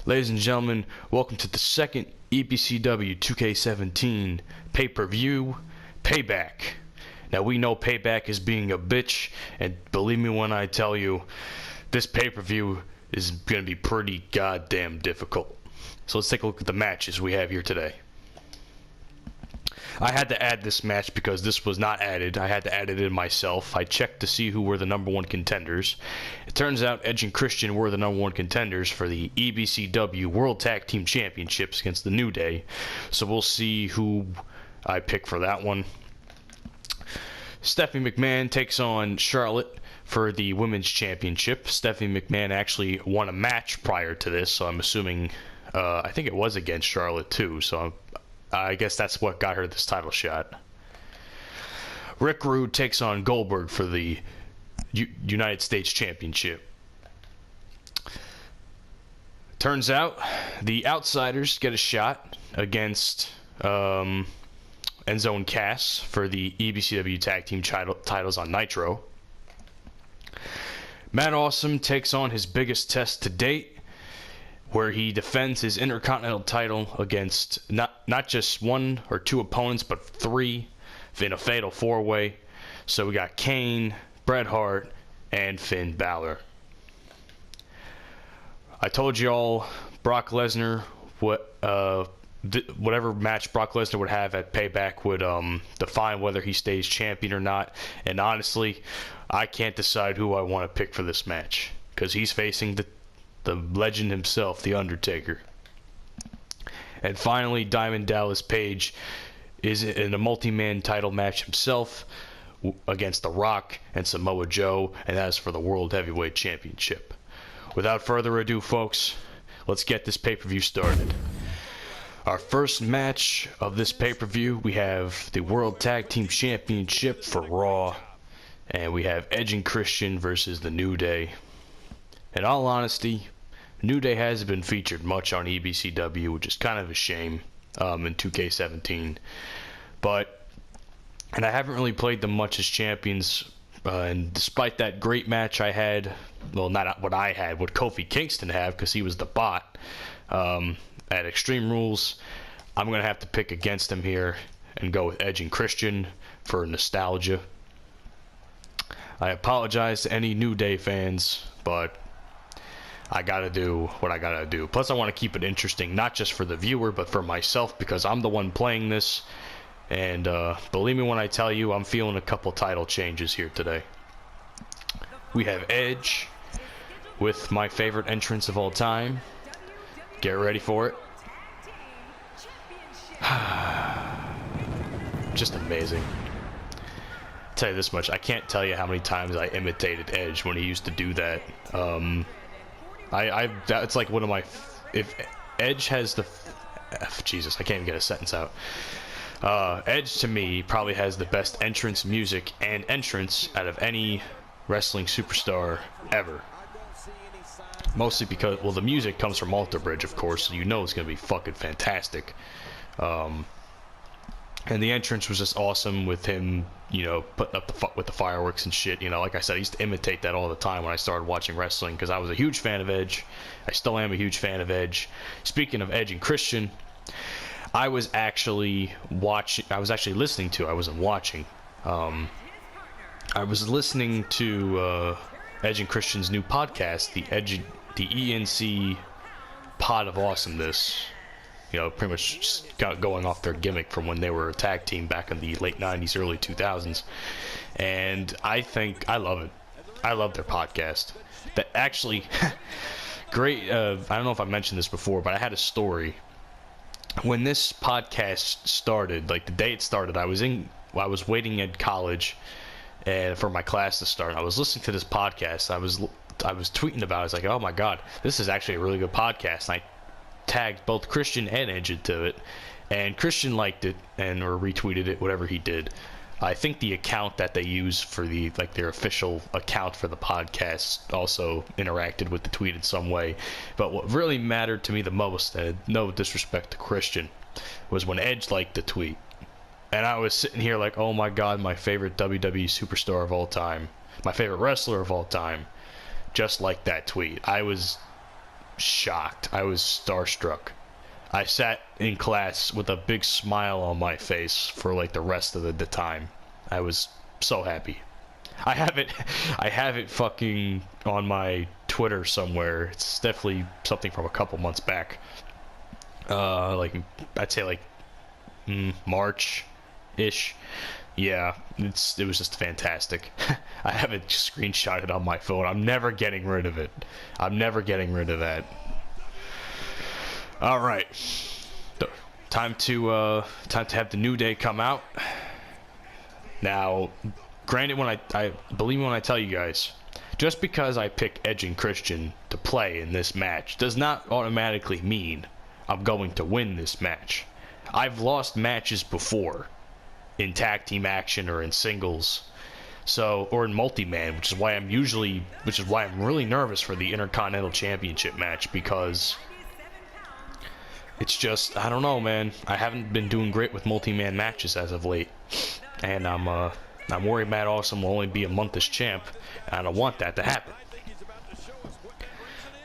Ladies and gentlemen, welcome to the second EBCW 2K17 pay-per-view, Payback. Now, we know Payback is being a bitch, and believe me when I tell you, this pay-per-view is going to be pretty goddamn difficult. So let's take a look at the matches we have here today. I had to add this match because this was not added. I had to add it in myself. I checked to see who were the number one contenders. It turns out Edge and Christian were the number one contenders for the EBCW World Tag Team Championships against the New Day. So we'll see who I pick for that one. Stephanie McMahon takes on Charlotte for the Women's Championship. Stephanie McMahon actually won a match prior to this, so I'm assuming, I think it was against Charlotte too, so I guess that's what got her this title shot. Rick Rude takes on Goldberg for the United States Championship. Turns out the Outsiders get a shot against Enzo and Cass for the EBCW Tag Team titles on Nitro. Matt Awesome takes on his biggest test to date, where he defends his Intercontinental title against not just one or two opponents, but three in a fatal four-way. So we got Kane, Bret Hart, and Finn Balor. I told y'all Brock Lesnar, whatever match Brock Lesnar would have at Payback would define whether he stays champion or not. And honestly, I can't decide who I want to pick for this match, because he's facing the legend himself, The Undertaker. And finally, Diamond Dallas Page is in a multi-man title match himself against The Rock and Samoa Joe, and that is for the World Heavyweight Championship. Without further ado, folks, let's get this pay-per-view started. Our first match of this pay-per-view, we have the World Tag Team Championship for Raw, and we have Edge and Christian versus the New Day. In all honesty, New Day hasn't been featured much on EBCW, which is kind of a shame in 2K17. And I haven't really played them much as champions. And despite that great match I had, well, not what I had, what Kofi Kingston had, because he was the bot at Extreme Rules, I'm going to have to pick against him here and go with Edge and Christian for nostalgia. I apologize to any New Day fans, but I gotta do what I gotta do. Plus, I want to keep it interesting, not just for the viewer, but for myself, because I'm the one playing this. And believe me when I tell you, I'm feeling a couple title changes here today. We have Edge with my favorite entrance of all time. Get ready for it. Just amazing. I'll tell you this much, I can't tell you how many times I imitated Edge when he used to do that. That's like one of my, if Edge has the, Jesus, I can't even get a sentence out. Edge to me probably has the best entrance music and entrance out of any wrestling superstar ever. Mostly because, well, the music comes from Alter Bridge, of course, so you know it's gonna be fucking fantastic. And the entrance was just awesome with him, you know, putting up with the fireworks and shit. You know, like I said, I used to imitate that all the time when I started watching wrestling, because I was a huge fan of Edge. I still am a huge fan of Edge. Speaking of Edge and Christian, I was actually listening to, I wasn't watching. I was listening to Edge and Christian's new podcast, the ENC Pod of Awesomeness. You know, pretty much just going off their gimmick from when they were a tag team back in the late 90s, early 2000s. And I love it. I love their podcast. That actually, great, I don't know if I mentioned this before, but I had a story. When this podcast started, like the day it started, I was waiting at college and for my class to start. I was listening to this podcast. I was tweeting about it. I was like, oh my God, this is actually a really good podcast. And I tagged both Christian and Edge into it, and Christian liked it or retweeted it, whatever he did. I think the account that they use for their official account for the podcast also interacted with the tweet in some way. But what really mattered to me the most, and no disrespect to Christian, was when Edge liked the tweet. And I was sitting here like, oh my God, my favorite WWE superstar of all time, my favorite wrestler of all time, just like that tweet. I was shocked. I was starstruck. I sat in class with a big smile on my face for like the rest of the time. I was so happy. I have it fucking on my Twitter somewhere. It's definitely something from a couple months back. Like I'd say like March-ish. Yeah, it was just fantastic. I have it screenshotted on my phone. I'm never getting rid of it. I'm never getting rid of that. All right, time to have the New Day come out. Now, granted, when I believe me when I tell you guys, just because I pick Edge and Christian to play in this match does not automatically mean I'm going to win this match. I've lost matches before in tag team action or in singles, or in multi-man, which is why I'm really nervous for the Intercontinental Championship match, because it's just, I don't know, man. I haven't been doing great with multi-man matches as of late, and I'm worried Matt Awesome will only be a month as champ, and I don't want that to happen.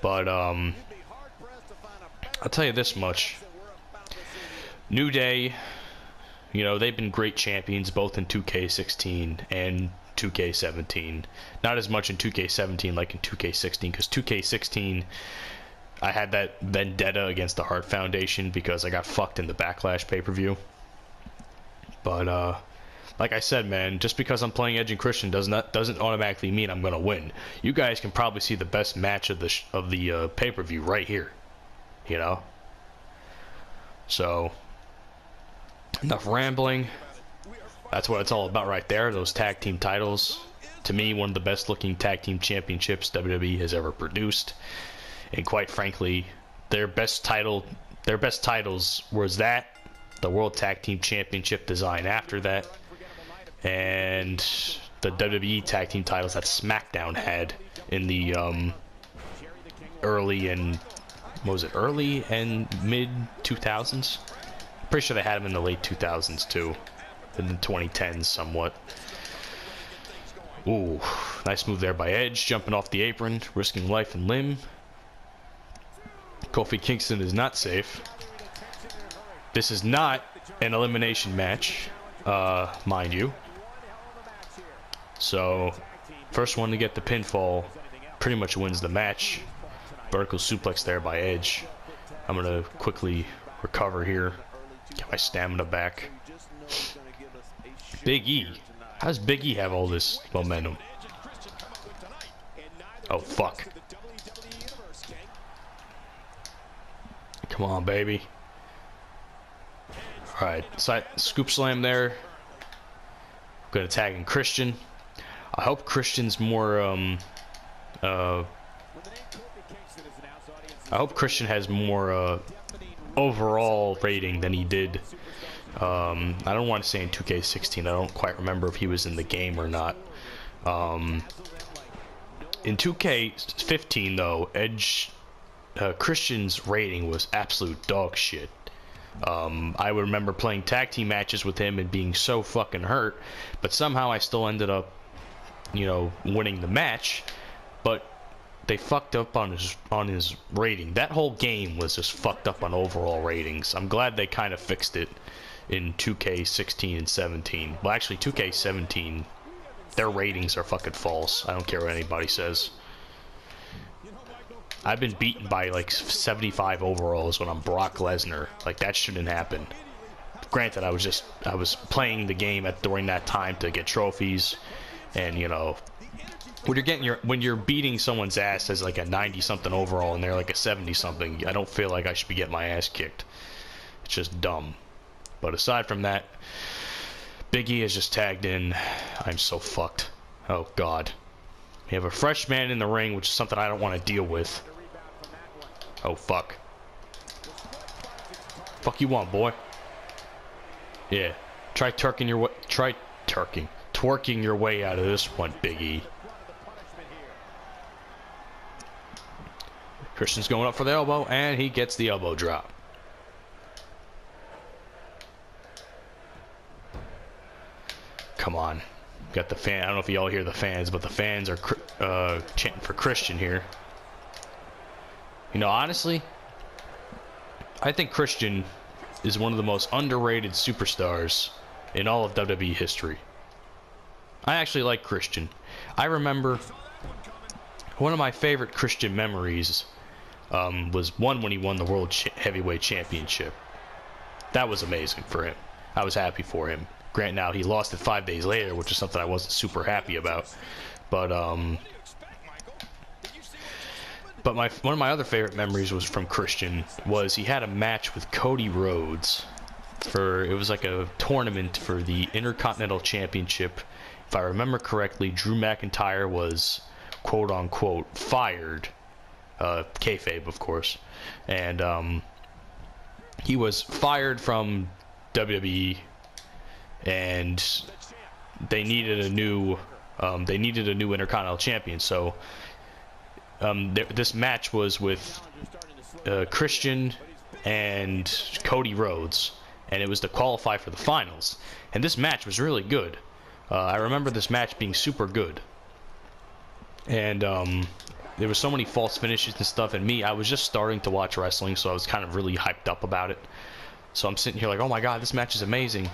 But I'll tell you this much: New Day, you know, they've been great champions both in 2K16 and 2K17. Not as much in 2K17 like in 2K16, because 2K16 I had that vendetta against the Hart Foundation because I got fucked in the Backlash pay-per-view. But like I said, man, just because I'm playing Edge and Christian doesn't automatically mean I'm gonna win. You guys can probably see the best match of the pay-per-view right here, you know. So enough rambling. That's what it's all about right there. Those tag team titles, to me, one of the best looking tag team championships WWE has ever produced. And quite frankly, their best titles was that, the World Tag Team Championship design after that, and the WWE Tag Team titles that SmackDown had in the early and mid 2000s. Pretty sure they had them in the late 2000s too, in the 2010s somewhat. Ooh, nice move there by Edge, jumping off the apron, risking life and limb. Kofi Kingston is not safe. This is not an elimination match, mind you. So, first one to get the pinfall pretty much wins the match. Vertical suplex there by Edge. I'm going to quickly recover here. Get my stamina back. Big E. How does Big E have all this momentum? Oh, fuck. Come on, baby. Alright, scoop slam there. Gonna tag in Christian. I hope Christian's more, I hope Christian has more, overall rating than he did. I don't want to say in 2K16. I don't quite remember if he was in the game or not. In 2K15, though, Christian's rating was absolute dog shit. I would remember playing tag team matches with him and being so fucking hurt, but somehow I still ended up, you know, winning the match. But they fucked up on his rating. That whole game was just fucked up on overall ratings. I'm glad they kind of fixed it in 2K16 and 17. Well, actually, 2K17, their ratings are fucking false. I don't care what anybody says. I've been beaten by like 75 overalls when I'm Brock Lesnar. Like, that shouldn't happen. Granted, I was playing the game during that time to get trophies, and you know, when you're beating someone's ass as like a 90-something overall and they're like a 70-something, I don't feel like I should be getting my ass kicked. It's just dumb. But aside from that, Big E has just tagged in. I'm so fucked. Oh God. We have a fresh man in the ring, which is something I don't want to deal with. Oh, fuck. Fuck you want, boy? Yeah. Try twerking your way out of this one, Big E. Christian's going up for the elbow, and he gets the elbow drop. Come on. Got the fan. I don't know if y'all hear the fans, but the fans are chanting for Christian here. You know, honestly, I think Christian is one of the most underrated superstars in all of WWE history. I actually like Christian. I remember one of my favorite Christian memories was one when he won the World Heavyweight Championship. That was amazing for him. I was happy for him. Granted, now he lost it 5 days later, which is something I wasn't super happy about. But one of my other favorite memories was from Christian was he had a match with Cody Rhodes it was like a tournament for the Intercontinental Championship. If I remember correctly, Drew McIntyre was quote unquote fired, kayfabe of course, and he was fired from WWE, and they needed a new Intercontinental Champion. So this match was with Christian and Cody Rhodes, and it was to qualify for the finals. And this match was really good. I remember this match being super good, and there was so many false finishes and stuff. And I was just starting to watch wrestling, so I was kind of really hyped up about it. So I'm sitting here like, oh my god, this match is amazing.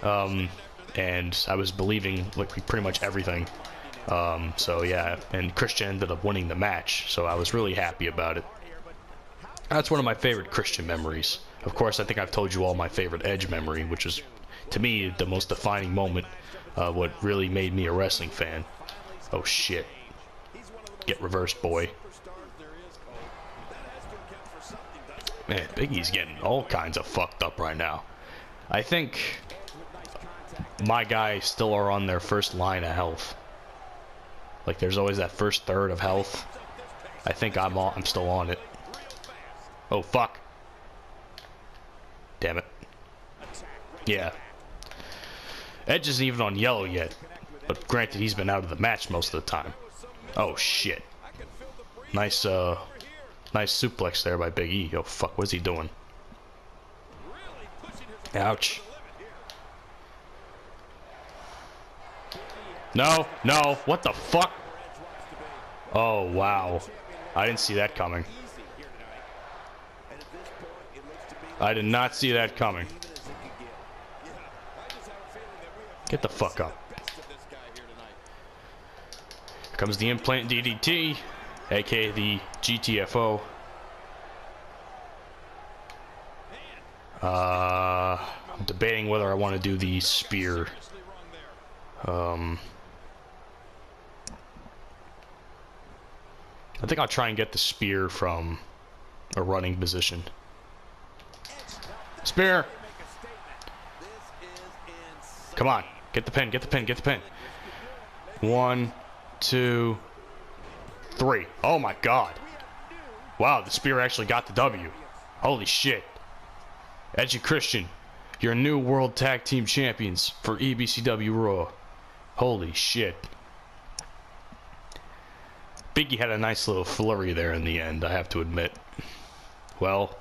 And I was believing like pretty much everything. So yeah, and Christian ended up winning the match, so I was really happy about it. That's one of my favorite Christian memories. Of course, I think I've told you all my favorite Edge memory, which is, to me, the most defining moment, what really made me a wrestling fan. Oh shit. Get reversed, boy. Man, Big E's getting all kinds of fucked up right now. I think my guys still are on their first line of health. Like, there's always that first third of health. I think I'm still on it. Oh, fuck. Damn it. Yeah. Edge isn't even on yellow yet. But granted, he's been out of the match most of the time. Oh, shit. Nice suplex there by Big E. Oh, fuck. What is he doing? Ouch. No, no. What the fuck? Oh, wow. I didn't see that coming. I did not see that coming. Get the fuck up. Here comes the implant DDT, aka the GTFO. I'm debating whether I want to do the spear. I think I'll try and get the spear from a running position. Spear! Come on. Get the pin, get the pin, get the pin. 1, 2, 3. Oh my god. Wow, the spear actually got the W. Holy shit. Edge and Christian, your new World Tag Team Champions for EBCW Raw. Holy shit. Biggie had a nice little flurry there in the end, I have to admit. Well,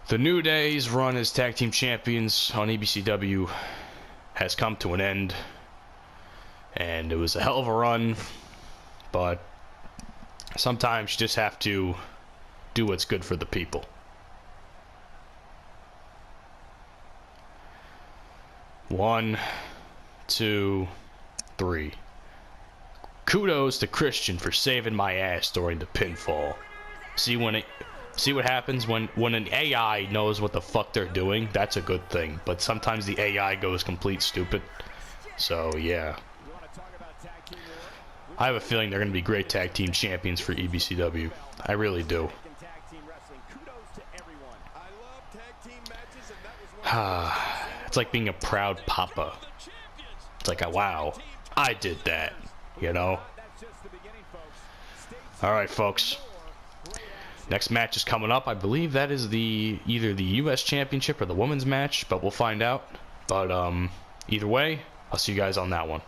the New Day's run as Tag Team Champions on EBCW has come to an end. And it was a hell of a run, but sometimes you just have to do what's good for the people. One, 2, 3. Kudos to Christian for saving my ass during the pinfall. See what happens when an AI knows what the fuck they're doing? That's a good thing. But sometimes the AI goes complete stupid. So yeah. I have a feeling they're going to be great tag team champions for EBCW. I really do. It's like being a proud papa. It's like, wow, I did that, you know? Alright, folks. Next match is coming up. I believe that is either the US Championship or the women's match, but we'll find out. But either way, I'll see you guys on that one.